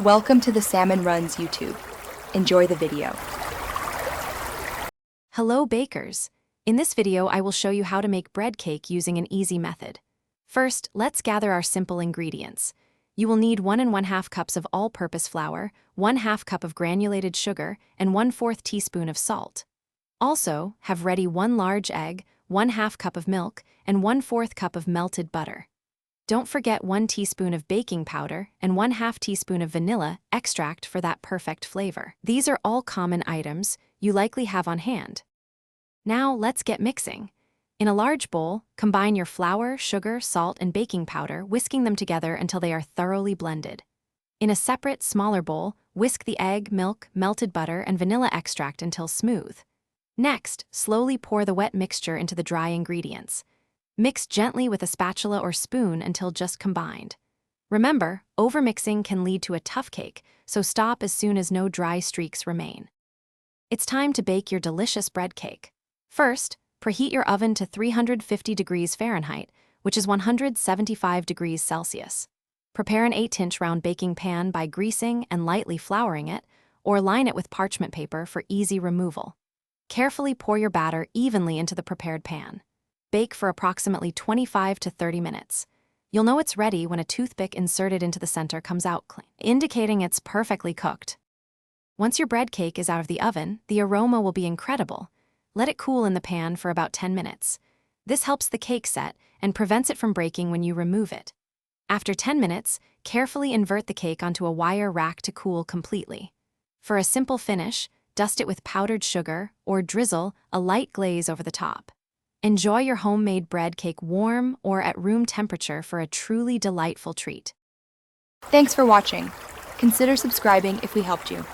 Welcome to the Salmon Runs YouTube. Enjoy the video. Hello bakers! In this video I will show you how to make bread cake using an easy method. First, let's gather our simple ingredients. You will need 1 1/2 cups of all-purpose flour, 1/2 cup of granulated sugar, and 1/4 teaspoon of salt. Also, have ready 1 large egg, 1/2 cup of milk, and 1/4 cup of melted butter. Don't forget 1 teaspoon of baking powder and 1/2 teaspoon of vanilla extract for that perfect flavor. These are all common items you likely have on hand. Now let's get mixing. In a large bowl, combine your flour, sugar, salt, and baking powder, whisking them together until they are thoroughly blended. In a separate, smaller bowl, whisk the egg, milk, melted butter, and vanilla extract until smooth. Next, slowly pour the wet mixture into the dry ingredients. Mix gently with a spatula or spoon until just combined. Remember, overmixing can lead to a tough cake, so stop as soon as no dry streaks remain. It's time to bake your delicious bread cake. First, preheat your oven to 350 degrees Fahrenheit, which is 175 degrees Celsius. Prepare an 8-inch round baking pan by greasing and lightly flouring it, or line it with parchment paper for easy removal. Carefully pour your batter evenly into the prepared pan. Bake for approximately 25 to 30 minutes. You'll know it's ready when a toothpick inserted into the center comes out clean, indicating it's perfectly cooked. Once your bread cake is out of the oven, the aroma will be incredible. Let it cool in the pan for about 10 minutes. This helps the cake set and prevents it from breaking when you remove it. After 10 minutes, carefully invert the cake onto a wire rack to cool completely. For a simple finish, dust it with powdered sugar or drizzle a light glaze over the top. Enjoy your homemade bread cake warm or at room temperature for a truly delightful treat. Thanks for watching. Consider subscribing if we helped you.